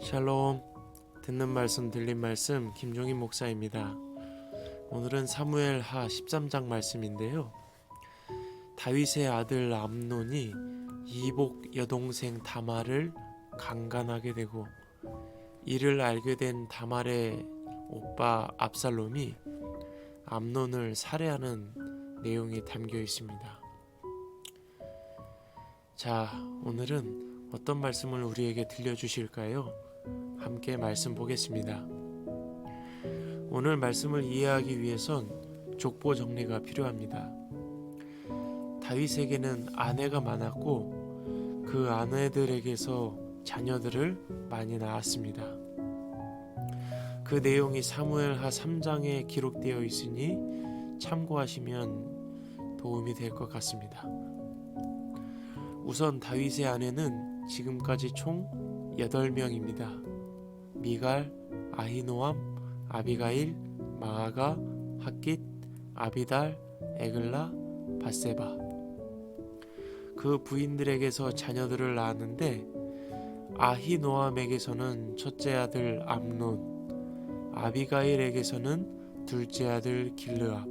샬롬. 듣는 말씀 들린 말씀 김종인 목사입니다. 오늘은 사무엘하 13장 말씀인데요. 다윗의 아들 암논이 이복 여동생 다말을 강간하게 되고 이를 알게 된 다말의 오빠 압살롬이 암논을 살해하는 내용이 담겨 있습니다. 자, 오늘은 어떤 말씀을 우리에게 들려주실까요? 함께 말씀 보겠습니다. 오늘 말씀을 이해하기 위해선 족보 정리가 필요합니다. 다윗에게는 아내가 많았고 그 아내들에게서 자녀들을 많이 낳았습니다. 그 내용이 사무엘하 3장에 기록되어 있으니 참고하시면 도움이 될 것 같습니다. 우선 다윗의 아내는 지금까지 총 8명입니다. 미갈, 아히노암, 아비가일, 마아가, 핫깃, 아비달, 에글라, 밧세바. 그 부인들에게서 자녀들을 낳았는데 아히노암에게서는 첫째 아들 암논, 아비가일에게서는 둘째 아들 길르압,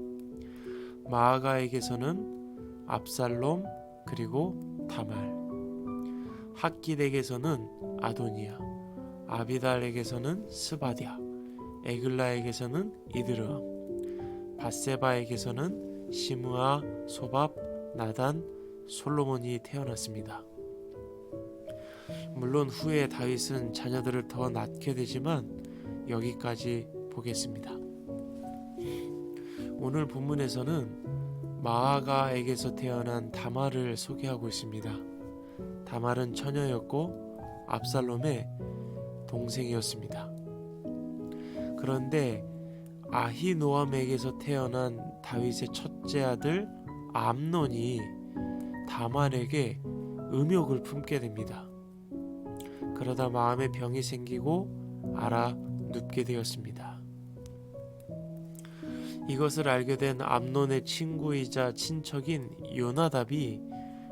마아가에게서는 압살롬 그리고 다말, 핫깃에게서는 아도니아, 아비달에게서는 스바디아, 에글라에게서는 이드르암, 밧세바에게서는 시므아, 소밥, 나단, 솔로몬이 태어났습니다. 물론 후에 다윗은 자녀들을 더 낳게 되지만 여기까지 보겠습니다. 오늘 본문에서는 마아가에게서 태어난 다말을 소개하고 있습니다. 다말은 처녀였고 압살롬의 동생이었습니다. 그런데 아히노암에게서 태어난 다윗의 첫째 아들 암논이 다말에게 음욕을 품게 됩니다. 그러다 마음에 병이 생기고 알아 눕게 되었습니다. 이것을 알게 된 암논의 친구이자 친척인 요나답이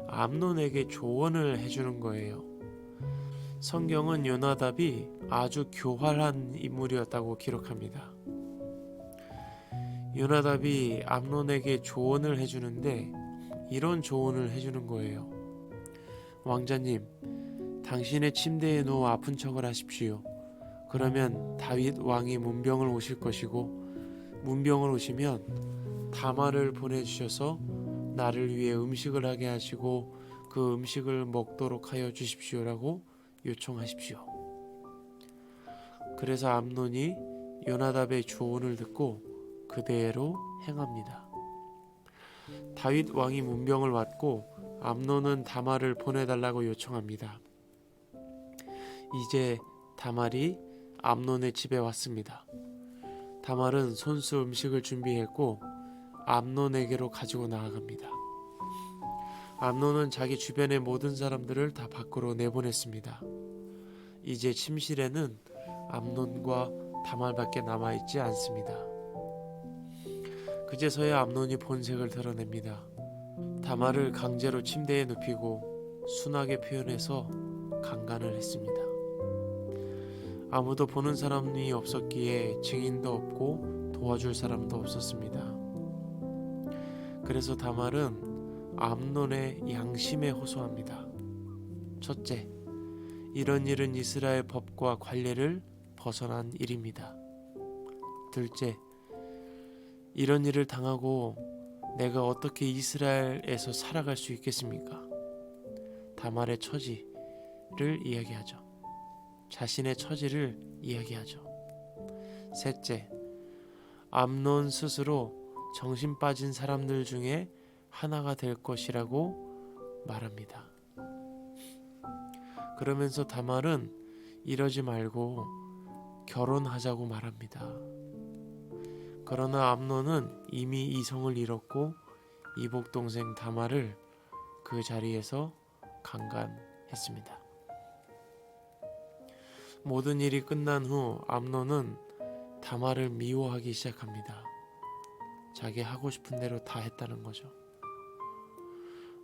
암논에게 조언을 해주는 거예요. 성경은 요나답이 아주 교활한 인물이었다고 기록합니다. 요나답이 암논에게 조언을 해주는데 이런 조언을 해주는 거예요. 왕자님, 당신의 침대에 누워 아픈 척을 하십시오. 그러면 다윗 왕이 문병을 오실 것이고 문병을 오시면 다말을 보내주셔서 나를 위해 음식을 하게 하시고 그 음식을 먹도록 하여 주십시오라고 요청하십시오. 그래서 암논이 요나답의 조언을 듣고 그대로 행합니다. 다윗 왕이 문병을 받고 암논은 다말을 보내달라고 요청합니다. 이제 다말이 암논의 집에 왔습니다. 다말은 손수 음식을 준비했고 암논에게로 가지고 나아갑니다. 암논은 자기 주변의 모든 사람들을 다 밖으로 내보냈습니다. 이제 침실에는 암논과 다말밖에 남아있지 않습니다. 그제서야 암논이 본색을 드러냅니다. 다말을 강제로 침대에 눕히고 순하게 표현해서 강간을 했습니다. 아무도 보는 사람이 없었기에 증인도 없고 도와줄 사람도 없었습니다. 그래서 다말은 암논의 양심에 호소합니다. 첫째, 이런 일은 이스라엘 법과 관례를 벗어난 일입니다. 둘째, 이런 일을 당하고 내가 어떻게 이스라엘에서 살아갈 수 있겠습니까? 다말의 처지를 이야기하죠. 자신의 처지를 이야기하죠. 셋째, 암논 스스로 정신 빠진 사람들 중에 하나가 될 것이라고 말합니다. 그러면서 다말은 이러지 말고 결혼하자고 말합니다. 그러나 암논은 이미 이성을 잃었고 이복 동생 다말을 그 자리에서 강간했습니다. 모든 일이 끝난 후 암논은 다말을 미워하기 시작합니다. 자기 하고 싶은 대로 다 했다는 거죠.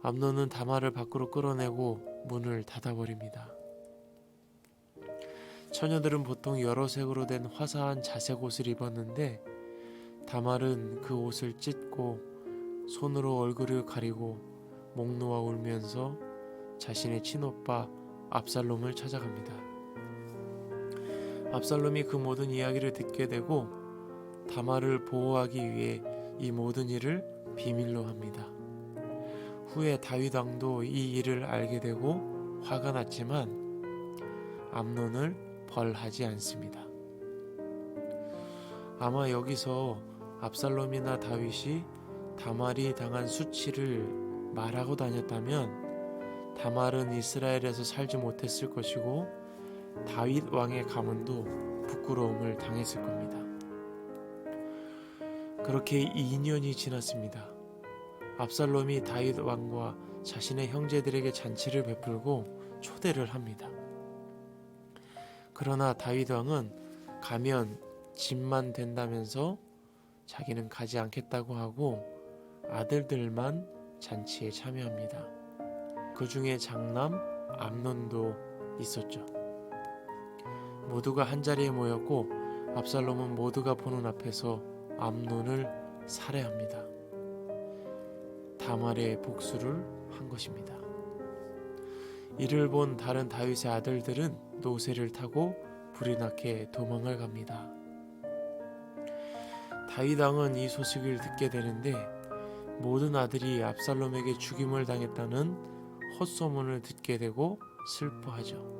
암논은 다말을 밖으로 끌어내고 문을 닫아버립니다. 처녀들은 보통 여러 색으로 된 화사한 자색 옷을 입었는데 다말은 그 옷을 찢고 손으로 얼굴을 가리고 목 놓아 울면서 자신의 친오빠 압살롬을 찾아갑니다. 압살롬이 그 모든 이야기를 듣게 되고 다말을 보호하기 위해 이 모든 일을 비밀로 합니다. 후에 다윗 왕도 이 일을 알게 되고 화가 났지만 암논을 벌하지 않습니다. 아마 여기서 압살롬이나 다윗이 다말이 당한 수치를 말하고 다녔다면 다말은 이스라엘에서 살지 못했을 것이고 다윗 왕의 가문도 부끄러움을 당했을 겁니다. 그렇게 2년이 지났습니다. 압살롬이 다윗 왕과 자신의 형제들에게 잔치를 베풀고 초대를 합니다. 그러나 다윗 왕은 가면 집만 된다면서 자기는 가지 않겠다고 하고 아들들만 잔치에 참여합니다. 그 중에 장남 암논도 있었죠. 모두가 한자리에 모였고 압살롬은 모두가 보는 앞에서 암논을 살해합니다. 다말의 복수를 한 것입니다. 이를 본 다른 다윗의 아들들은 노새를 타고 불이 나게 도망을 갑니다. 다윗 왕은 이 소식을 듣게 되는데 모든 아들이 압살롬에게 죽임을 당했다는 헛소문을 듣게 되고 슬퍼하죠.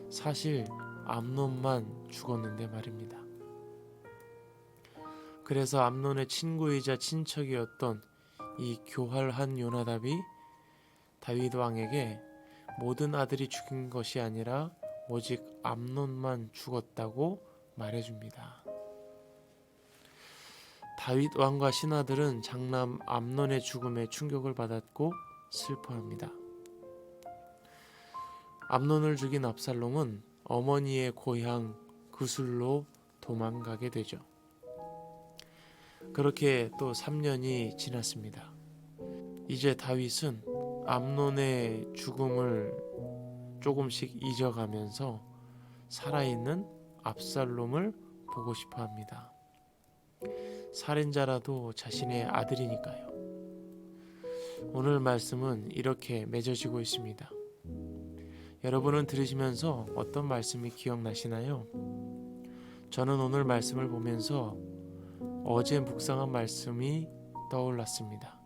사실 암논만 죽었는데 말입니다. 그래서 암논의 친구이자 친척이었던 이 교활한 요나답이 다윗 왕에게 모든 아들이 죽인 것이 아니라 오직 암논만 죽었다고 말해줍니다. 다윗 왕과 신하들은 장남 암논의 죽음에 충격을 받았고 슬퍼합니다. 암논을 죽인 압살롬은 어머니의 고향 그술로 도망가게 되죠. 그렇게 또 3년이 지났습니다. 이제 다윗은 암논의 죽음을 조금씩 잊어가면서 살아있는 압살롬을 보고 싶어 합니다. 살인자라도 자신의 아들이니까요. 오늘 말씀은 이렇게 맺어지고 있습니다. 여러분은 들으시면서 어떤 말씀이 기억나시나요? 저는 오늘 말씀을 보면서 어제 묵상한 말씀이 떠올랐습니다.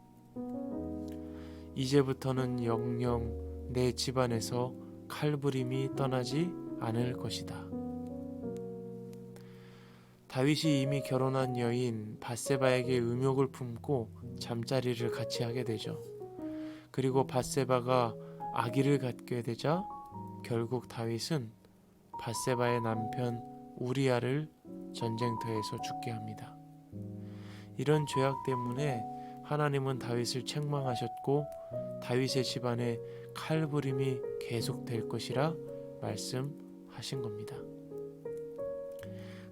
이제부터는 영영 내 집안에서 칼부림이 떠나지 않을 것이다. 다윗이 이미 결혼한 여인 밧세바에게 음욕을 품고 잠자리를 같이 하게 되죠. 그리고 밧세바가 아기를 갖게 되자 결국 다윗은 밧세바의 남편 우리아를 전쟁터에서 죽게 합니다. 이런 죄악 때문에 하나님은 다윗을 책망하셨고 다윗의 집안에 칼부림이 계속될 것이라 말씀하신 겁니다.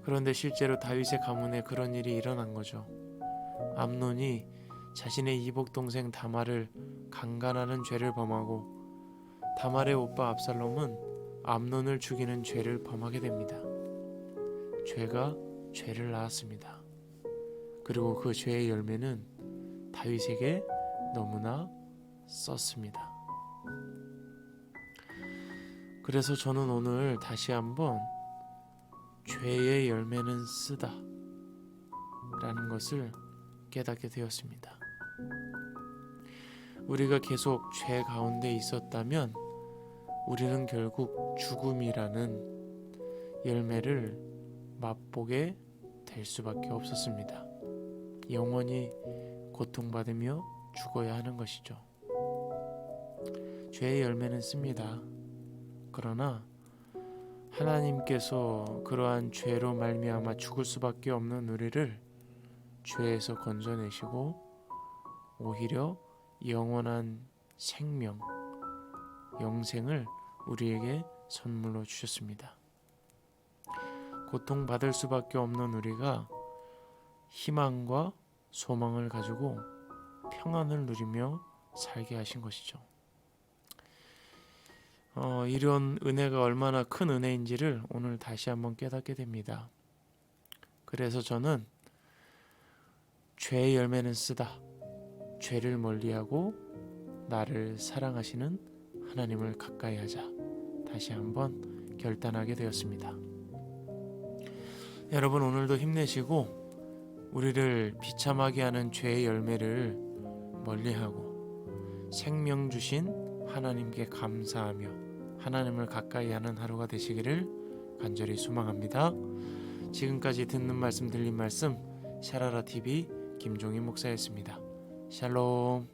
그런데 실제로 다윗의 가문에 그런 일이 일어난 거죠. 암논이 자신의 이복 동생 다말을 강간하는 죄를 범하고 다말의 오빠 압살롬은 암논을 죽이는 죄를 범하게 됩니다. 죄가 죄를 낳았습니다. 그리고 그 죄의 열매는 다윗에게 너무나 썼습니다. 그래서 저는 오늘 다시 한번 죄의 열매는 쓰다 라는 것을 깨닫게 되었습니다. 우리가 계속 죄 가운데 있었다면 우리는 결국 죽음이라는 열매를 맛보게 될 수밖에 없었습니다. 영원히 고통받으며 죽어야 하는 것이죠. 죄의 열매는 씁니다. 그러나 하나님께서 그러한 죄로 말미암아 죽을 수밖에 없는 우리를 죄에서 건져내시고 오히려 영원한 생명, 영생을 우리에게 선물로 주셨습니다. 고통받을 수밖에 없는 우리가 희망과 소망을 가지고 평안을 누리며 살게 하신 것이죠. 이런 은혜가 얼마나 큰 은혜인지를 오늘 다시 한번 깨닫게 됩니다. 그래서 저는 죄의 열매는 쓰다. 죄를 멀리하고 나를 사랑하시는 하나님을 가까이 하자. 다시 한번 결단하게 되었습니다. 여러분 오늘도 힘내시고 우리를 비참하게 하는 죄의 열매를 멀리하고 생명 주신 하나님께 감사하며 하나님을 가까이 하는 하루가 되시기를 간절히 소망합니다. 지금까지 듣는 말씀 들린 말씀 샤라라TV 김종인 목사였습니다. 샬롬.